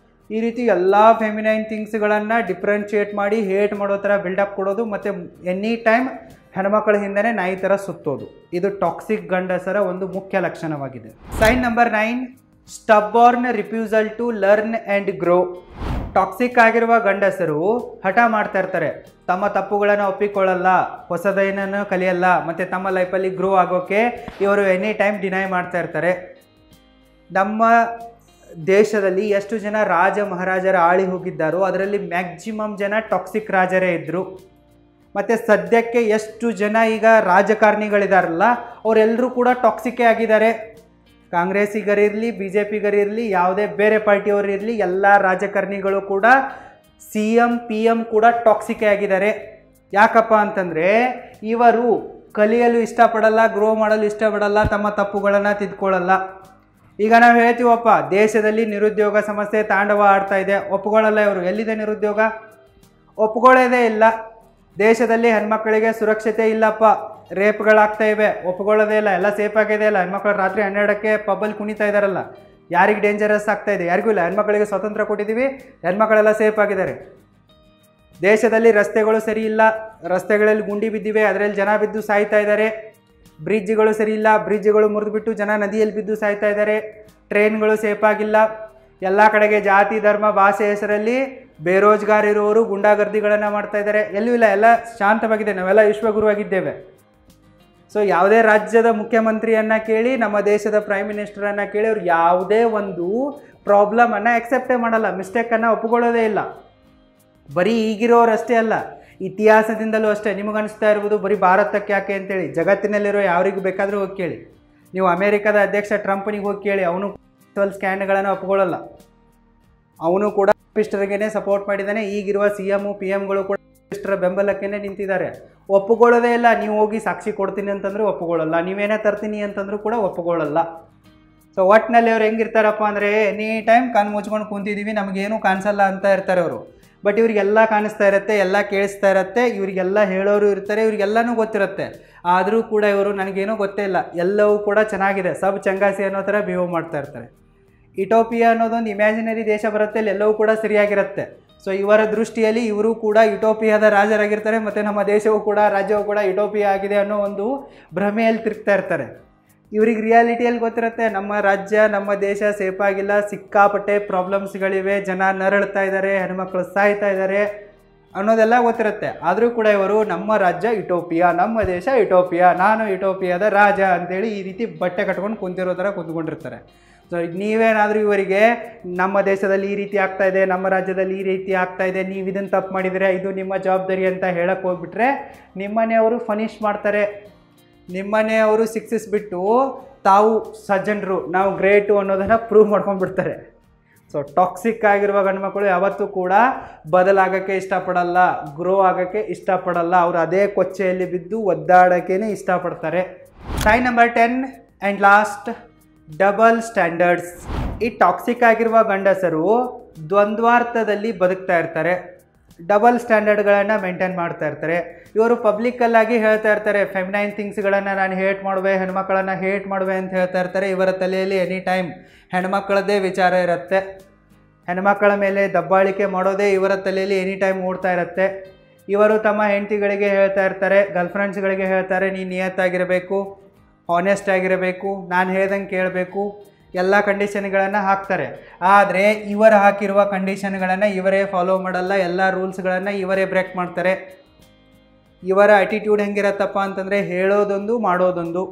ಈ ರೀತಿ ಎಲ್ಲ ಫೆಮಿನೈನ್ ಥಿಂಗ್ಸ್ಗಳನ್ನು ಡಿಫ್ರೆನ್ಷಿಯೇಟ್ ಮಾಡಿ ಹೇಟ್ ಮಾಡೋ ಥರ ಬಿಲ್ಡಪ್ ಕೊಡೋದು, ಮತ್ತು ಎನಿ ಟೈಮ್ ಹೆಣ್ಮಕ್ಳ ಹಿಂದೆ ನಾಯಿ ಥರ ಸುತ್ತೋದು, ಇದು ಟಾಕ್ಸಿಕ್ ಗಂಡಸರ ಒಂದು ಮುಖ್ಯ ಲಕ್ಷಣವಾಗಿದೆ. Sign number 9, stubborn refusal to learn and grow. Toxic ಆಗಿರುವ ಗಂಡಸರು ಹಠ ಮಾಡ್ತಾ ಇರ್ತಾರೆ, ತಮ್ಮ ತಪ್ಪುಗಳನ್ನು ಒಪ್ಪಿಕೊಳ್ಳಲ್ಲ, ಹೊಸದೇನನ್ನು ಕಲಿಯಲ್ಲ, ಮತ್ತು ತಮ್ಮ ಲೈಫಲ್ಲಿ ಗ್ರೋ ಆಗೋಕ್ಕೆ ಇವರು ಎನಿ ಟೈಮ್ ಡಿನೈ ಮಾಡ್ತಾ ಇರ್ತಾರೆ. ನಮ್ಮ ದೇಶದಲ್ಲಿ ಎಷ್ಟು ಜನ ರಾಜ ಮಹಾರಾಜರ ಆಳಿ ಹೋಗಿದ್ದಾರೋ ಅದರಲ್ಲಿ ಮ್ಯಾಕ್ಸಿಮಮ್ ಜನ ಟಾಕ್ಸಿಕ್ ರಾಜರೇ ಇದ್ದರು. ಮತ್ತು ಸದ್ಯಕ್ಕೆ ಎಷ್ಟು ಜನ ಈಗ ರಾಜಕಾರಣಿಗಳಿದಾರಲ್ಲ ಅವರೆಲ್ಲರೂ ಕೂಡ ಟಾಕ್ಸಿಕ್ಕೇ ಆಗಿದ್ದಾರೆ. ಕಾಂಗ್ರೆಸ್ಸಿಗರಿರಲಿ, BJPಗರಿರಲಿ, ಯಾವುದೇ ಬೇರೆ ಪಾರ್ಟಿಯವರು ಇರಲಿ, ಎಲ್ಲ ರಾಜಕಾರಣಿಗಳು ಕೂಡ CM PM ಕೂಡ ಟಾಕ್ಸಿಕ್ಕೇ ಆಗಿದ್ದಾರೆ. ಯಾಕಪ್ಪ ಅಂತಂದರೆ ಇವರು ಕಲಿಯಲು ಇಷ್ಟಪಡಲ್ಲ, ಗ್ರೋ ಮಾಡಲು ಇಷ್ಟಪಡಲ್ಲ, ತಮ್ಮ ತಪ್ಪುಗಳನ್ನು ತಿದ್ಕೊಳ್ಳಲ್ಲ. ಈಗ ನಾವು ಹೇಳ್ತೀವಪ್ಪ ದೇಶದಲ್ಲಿ ನಿರುದ್ಯೋಗ ಸಮಸ್ಯೆ ತಾಂಡವ ಆಡ್ತಾ ಇದೆ, ಒಪ್ಕೊಳ್ಳಲ್ಲ ಇವರು. ಎಲ್ಲಿದೆ ನಿರುದ್ಯೋಗ? ಒಪ್ಕೊಳ್ಳೋದೇ ಇಲ್ಲ. ದೇಶದಲ್ಲಿ ಹೆಣ್ಮಕ್ಳಿಗೆ ಸುರಕ್ಷತೆ ಇಲ್ಲಪ್ಪ, ರೇಪ್ಗಳಾಗ್ತಾ ಇವೆ, ಒಪ್ಕೊಳ್ಳೋದೇ ಇಲ್ಲ. ಎಲ್ಲ ಸೇಫ್ ಆಗಿದೆ ಇಲ್ಲ. ಹೆಣ್ಮಕ್ಳು ರಾತ್ರಿ 12ಕ್ಕೆ ಪಬ್ಬಲ್ಲಿ ಕುಣಿತಾ ಇದ್ದಾರಲ್ಲ, ಯಾರಿಗೆ ಡೇಂಜರಸ್ ಆಗ್ತಾ ಇದೆ? ಯಾರಿಗೂ ಇಲ್ಲ. ಹೆಣ್ಮಕ್ಳಿಗೆ ಸ್ವತಂತ್ರ ಕೊಟ್ಟಿದ್ದೀವಿ, ಹೆಣ್ಮಕ್ಳೆಲ್ಲ ಸೇಫ್ ಆಗಿದ್ದಾರೆ. ದೇಶದಲ್ಲಿ ರಸ್ತೆಗಳು ಸರಿ ಇಲ್ಲ, ರಸ್ತೆಗಳಲ್ಲಿ ಗುಂಡಿ ಬಿದ್ದಿವೆ, ಅದರಲ್ಲಿ ಜನ ಬಿದ್ದು ಸಾಯ್ತಾ ಇದ್ದಾರೆ. ಬ್ರಿಡ್ಜ್ಗಳು ಸರಿ ಇಲ್ಲ, ಬ್ರಿಡ್ಜ್ಗಳು ಮುರಿದುಬಿಟ್ಟು ಜನ ನದಿಯಲ್ಲಿ ಬಿದ್ದು ಸಾಯ್ತಾ ಇದ್ದಾರೆ. ಟ್ರೈನ್ಗಳು ಸೇಫ್ ಆಗಿಲ್ಲ. ಎಲ್ಲ ಕಡೆಗೆ ಜಾತಿ ಧರ್ಮ ಭಾಷೆ ಹೆಸರಲ್ಲಿ ಬೇರೋಜ್ಗಾರ್ ಇರುವವರು ಗುಂಡಾಗರ್ದಿಗಳನ್ನು ಮಾಡ್ತಾ ಇದ್ದಾರೆ. ಎಲ್ಲೂ ಇಲ್ಲ, ಎಲ್ಲ ಶಾಂತವಾಗಿದೆ. ನಾವೆಲ್ಲ ವಿಶ್ವಗುರುವಾಗಿದ್ದೇವೆ. ಸೊ ಯಾವುದೇ ರಾಜ್ಯದ ಮುಖ್ಯಮಂತ್ರಿಯನ್ನು ಕೇಳಿ, ನಮ್ಮ ದೇಶದ ಪ್ರೈಮ್ ಮಿನಿಸ್ಟರನ್ನು ಕೇಳಿ, ಅವ್ರು ಯಾವುದೇ ಒಂದು ಪ್ರಾಬ್ಲಮನ್ನು ಎಕ್ಸೆಪ್ಟೇ ಮಾಡಲ್ಲ, ಮಿಸ್ಟೇಕನ್ನು ಒಪ್ಪಿಕೊಳ್ಳೋದೇ ಇಲ್ಲ. ಬರೀ ಈಗಿರೋರು ಅಷ್ಟೇ ಅಲ್ಲ, ಇತಿಹಾಸದಿಂದಲೂ ಅಷ್ಟೇ. ನಿಮಗನ್ನಿಸ್ತಾ ಇರ್ಬೋದು ಬರೀ ಭಾರತಕ್ಕೆ ಯಾಕೆ ಅಂತೇಳಿ. ಜಗತ್ತಿನಲ್ಲಿರೋ ಯಾರಿಗೂ ಬೇಕಾದರೂ ಹೋಗಿ ಕೇಳಿ. ನೀವು ಅಮೇರಿಕಾದ ಅಧ್ಯಕ್ಷ ಟ್ರಂಪ್ನಿಗೆ ಹೋಗಿ ಕೇಳಿ, ಅವನು ಸ್ಕ್ಯಾಂಡ್ಗಳನ್ನು ಒಪ್ಕೊಳ್ಳಲ್ಲ. ಅವನು ಕೂಡ ಪಿಸ್ಟರ್ಗೆ ಸಪೋರ್ಟ್ ಮಾಡಿದ್ದಾನೆ. ಈಗಿರುವ CM PM ಕೂಡ ಪಿಸ್ಟರ್ ಬೆಂಬಲಕ್ಕೆ ನಿಂತಿದ್ದಾರೆ. ಒಪ್ಪುಕೊಳ್ಳೋದೇ ಇಲ್ಲ. ನೀವು ಹೋಗಿ ಸಾಕ್ಷಿ ಕೊಡ್ತೀನಿ ಅಂತಂದರೂ ಒಪ್ಪುಕೊಳ್ಳಲ್ಲ, ನೀವೇನೇ ತರ್ತೀನಿ ಅಂತಂದರೂ ಕೂಡ ಒಪ್ಪುಕೊಳ್ಳಲ್ಲ. ಸೊ ಒಟ್ಟಿನಲ್ಲಿ ಅವ್ರು ಹೆಂಗಿರ್ತಾರಪ್ಪ ಅಂದರೆ, ಎನಿ ಟೈಮ್ ಕಣ್ಣು ಮುಚ್ಕೊಂಡು ಕುಂತಿದ್ದೀವಿ, ನಮಗೇನು ಕಾಣಿಸಲ್ಲ ಅಂತ ಇರ್ತಾರೆ ಅವರು. ಬಟ್ ಇವ್ರಿಗೆಲ್ಲ ಕಾಣಿಸ್ತಾ ಇರುತ್ತೆ, ಎಲ್ಲ ಕೇಳಿಸ್ತಾ ಇರುತ್ತೆ, ಇವರಿಗೆಲ್ಲ ಹೇಳೋರು ಇರ್ತಾರೆ, ಇವ್ರಿಗೆಲ್ಲನೂ ಗೊತ್ತಿರುತ್ತೆ. ಆದರೂ ಕೂಡ ಇವರು ನನಗೇನೂ ಗೊತ್ತೇ ಇಲ್ಲ, ಎಲ್ಲವೂ ಕೂಡ ಚೆನ್ನಾಗಿದೆ, ಸಬ್ ಚಂಗಾಸಿ ಅನ್ನೋ ಥರ ಬಿಹೇವ್ ಮಾಡ್ತಾ ಇರ್ತಾರೆ. ಯುಟೋಪಿಯಾ ಅನ್ನೋದೊಂದು ಇಮ್ಯಾಜಿನರಿ ದೇಶ ಬರುತ್ತೆ, ಅಲ್ಲಿ ಎಲ್ಲವೂ ಕೂಡ ಸರಿಯಾಗಿರುತ್ತೆ. ಸೊ ಇವರ ದೃಷ್ಟಿಯಲ್ಲಿ ಇವರು ಕೂಡ ಯುಟೋಪಿಯಾದ ರಾಜರಾಗಿರ್ತಾರೆ, ಮತ್ತು ನಮ್ಮ ದೇಶವೂ ಕೂಡ ರಾಜ್ಯವೂ ಕೂಡ ಯುಟೋಪಿಯಾ ಆಗಿದೆ ಅನ್ನೋ ಒಂದು ಭ್ರಮೆಯಲ್ಲಿ ತಿರುಗ್ತಾ ಇರ್ತಾರೆ. ಇವ್ರಿಗೆ ರಿಯಾಲಿಟಿಯಲ್ಲಿ ಗೊತ್ತಿರುತ್ತೆ, ನಮ್ಮ ರಾಜ್ಯ ನಮ್ಮ ದೇಶ ಸೇಫ್ ಆಗಿಲ್ಲ, ಸಿಕ್ಕಾಪಟ್ಟೆ ಪ್ರಾಬ್ಲಮ್ಸ್ಗಳಿವೆ, ಜನ ನರಳ್ತಾ ಇದ್ದಾರೆ, ಹೆಣ್ಮಕ್ಳು ಸಾಯ್ತಾ ಇದ್ದಾರೆ ಅನ್ನೋದೆಲ್ಲ ಗೊತ್ತಿರುತ್ತೆ. ಆದರೂ ಕೂಡ ಇವರು ನಮ್ಮ ರಾಜ್ಯ ಯುಟೋಪಿಯಾ, ನಮ್ಮ ದೇಶ ಯುಟೋಪಿಯಾ, ನಾನು ಯುಟೋಪಿಯಾದ ರಾಜ ಅಂತೇಳಿ ಈ ರೀತಿ ಬಟ್ಟೆ ಕಟ್ಕೊಂಡು ಕುಂತಿರೋ ಥರ ಕುಂತ್ಕೊಂಡಿರ್ತಾರೆ. ಸೊ ನೀವೇನಾದರೂ ಇವರಿಗೆ ನಮ್ಮ ದೇಶದಲ್ಲಿ ಈ ರೀತಿ ಆಗ್ತಾ ಇದೆ, ನಮ್ಮ ರಾಜ್ಯದಲ್ಲಿ ಈ ರೀತಿ ಆಗ್ತಾ ಇದೆ, ನೀವು ಇದನ್ನು ತಪ್ಪು ಮಾಡಿದರೆ ಇದು ನಿಮ್ಮ ಜವಾಬ್ದಾರಿ ಅಂತ ಹೇಳಕ್ಕೆ ಹೋಗ್ಬಿಟ್ರೆ ನಿಮ್ಮನೆಯವರು ಫನಿಷ್ ಮಾಡ್ತಾರೆ. ನಿಮ್ಮನೆಯವರು ಶಿಕ್ಷಿಸ್ಬಿಟ್ಟು ತಾವು ಸಜ್ಜನರು, ನಾವು ಗ್ರೇಟು ಅನ್ನೋದನ್ನು ಪ್ರೂವ್ ಮಾಡ್ಕೊಂಡ್ಬಿಡ್ತಾರೆ. ಸೊ ಟಾಕ್ಸಿಕ್ ಆಗಿರುವ ಗಂಡ್ಮಕ್ಕಳು ಯಾವತ್ತೂ ಕೂಡ ಬದಲಾಗೋಕ್ಕೆ ಇಷ್ಟಪಡಲ್ಲ, ಗ್ರೋ ಆಗೋಕ್ಕೆ ಇಷ್ಟಪಡಲ್ಲ. ಅವರು ಅದೇ ಕೊಚ್ಚೆಯಲ್ಲಿ ಬಿದ್ದು ಒದ್ದಾಡೋಕ್ಕೇ ಇಷ್ಟಪಡ್ತಾರೆ. Sign number 10 and last, double standards. ಈ ಟಾಕ್ಸಿಕ್ ಆಗಿರುವ ಗಂಡಸರು ದ್ವಂದ್ವಾರ್ಥದಲ್ಲಿ ಬದುಕ್ತಾ ಇರ್ತಾರೆ, ಡಬಲ್ ಸ್ಟ್ಯಾಂಡರ್ಡ್ಗಳನ್ನು ಮೇಂಟೈನ್ ಮಾಡ್ತಾ ಇರ್ತಾರೆ. ಇವರು ಪಬ್ಲಿಕ್ಕಲ್ಲಾಗಿ ಹೇಳ್ತಾ ಇರ್ತಾರೆ, ಫೆಮಿನೈನ್ ಥಿಂಗ್ಸ್ಗಳನ್ನು ನಾನು ಹೇಟ್ ಮಾಡುವೆ, ಹೆಣ್ಮಕ್ಳನ್ನು ಹೇಟ್ ಮಾಡುವೆ ಅಂತ ಹೇಳ್ತಾ ಇರ್ತಾರೆ. ಇವರ ತಲೆಯಲ್ಲಿ ಎನಿ ಟೈಮ್ ಹೆಣ್ಮಕ್ಳದ್ದೇ ವಿಚಾರ ಇರುತ್ತೆ, ಹೆಣ್ಮಕ್ಳ ಮೇಲೆ ದಬ್ಬಾಳಿಕೆ ಮಾಡೋದೇ ಇವರ ತಲೆಯಲ್ಲಿ ಎನಿ ಟೈಮ್ ಓಡ್ತಾ ಇರುತ್ತೆ. ಇವರು ತಮ್ಮ ಹೆಂಡತಿಗಳಿಗೆ ಹೇಳ್ತಾ ಇರ್ತಾರೆ, ಗರ್ಲ್ಫ್ರೆಂಡ್ಸ್ಗಳಿಗೆ ಹೇಳ್ತಾರೆ, ನೀನು ನಿಯತ್ತಾಗಿರಬೇಕು, ಹಾನೆಸ್ಟ್ ಆಗಿರಬೇಕು, ನಾನು ಹೇಳ್ದಂಗೆ ಕೇಳಬೇಕು, ಎಲ್ಲ ಕಂಡೀಷನ್ಗಳನ್ನು ಹಾಕ್ತಾರೆ. ಆದರೆ ಇವರು ಹಾಕಿರುವ ಕಂಡೀಷನ್ಗಳನ್ನು ಇವರೇ ಫಾಲೋ ಮಾಡಲ್ಲ, ಎಲ್ಲ ರೂಲ್ಸ್ಗಳನ್ನು ಇವರೇ ಬ್ರೇಕ್ ಮಾಡ್ತಾರೆ. ಇವರ ಆ್ಯಟಿಟ್ಯೂಡ್ ಹೆಂಗಿರತ್ತಪ್ಪ ಅಂತಂದರೆ, ಹೇಳೋದೊಂದು ಮಾಡೋದೊಂದು.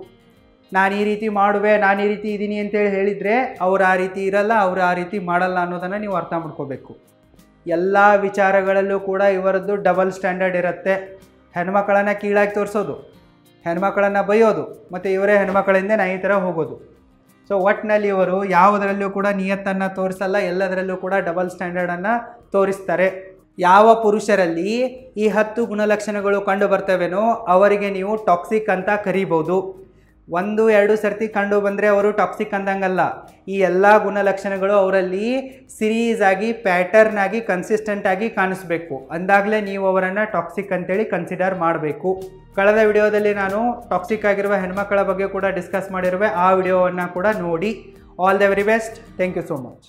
ನಾನು ಈ ರೀತಿ ಮಾಡುವೆ, ನಾನು ಈ ರೀತಿ ಇದ್ದೀನಿ ಅಂತೇಳಿ ಹೇಳಿದರೆ ಅವ್ರು ಆ ರೀತಿ ಇರಲ್ಲ, ಅವರು ಆ ರೀತಿ ಮಾಡಲ್ಲ ಅನ್ನೋದನ್ನು ನೀವು ಅರ್ಥ ಮಾಡ್ಕೋಬೇಕು. ಎಲ್ಲ ವಿಚಾರಗಳಲ್ಲೂ ಕೂಡ ಇವರದ್ದು ಡಬಲ್ ಸ್ಟ್ಯಾಂಡರ್ಡ್ ಇರುತ್ತೆ. ಹೆಣ್ಮಕ್ಳನ್ನು ಕೀಳಾಗಿ ತೋರಿಸೋದು, ಹೆಣ್ಮಕ್ಳನ್ನು ಬೈಯೋದು, ಮತ್ತು ಇವರೇ ಹೆಣ್ಮಕ್ಳಿಂದ ಈ ಥರ ಹೋಗೋದು. ಸೊ ಒಟ್ಟಿನಲ್ಲಿ ಇವರು ಯಾವುದರಲ್ಲೂ ಕೂಡ ನಿಯತ್ತನ್ನು ತೋರಿಸಲ್ಲ, ಎಲ್ಲದರಲ್ಲೂ ಕೂಡ ಡಬಲ್ ಸ್ಟ್ಯಾಂಡರ್ಡನ್ನು ತೋರಿಸ್ತಾರೆ. ಯಾವ ಪುರುಷರಲ್ಲಿ ಈ 10 ಗುಣಲಕ್ಷಣಗಳು ಕಂಡು ಬರ್ತವೆನೋ ಅವರಿಗೆ ನೀವು ಟಾಕ್ಸಿಕ್ ಅಂತ ಕರಿಬೋದು. 1-2 ಸರ್ತಿ ಕಂಡು ಬಂದರೆ ಅವರು ಟಾಕ್ಸಿಕ್ ಅಂದಂಗಲ್ಲ. ಈ ಎಲ್ಲ ಗುಣಲಕ್ಷಣಗಳು ಅವರಲ್ಲಿ ಸಿರೀಸ್ ಆಗಿ, ಪ್ಯಾಟರ್ನ್ ಆಗಿ, ಕನ್ಸಿಸ್ಟೆಂಟ್ ಆಗಿ ಕಾಣಿಸ್ಬೇಕು. ಅಂದಾಗಲೇ ನೀವು ಅವರನ್ನು ಟಾಕ್ಸಿಕ್ ಅಂತೇಳಿ ಕನ್ಸಿಡರ್ ಮಾಡಬೇಕು. ಕಳೆದ ವಿಡಿಯೋದಲ್ಲಿ ನಾನು ಟಾಕ್ಸಿಕ್ ಆಗಿರುವ ಹೆಣ್ಮಕ್ಕಳ ಬಗ್ಗೆ ಕೂಡ ಡಿಸ್ಕಸ್ ಮಾಡಿರುವೆ, ಆ ವಿಡಿಯೋವನ್ನು ಕೂಡ ನೋಡಿ. All the very best. Thank you so much.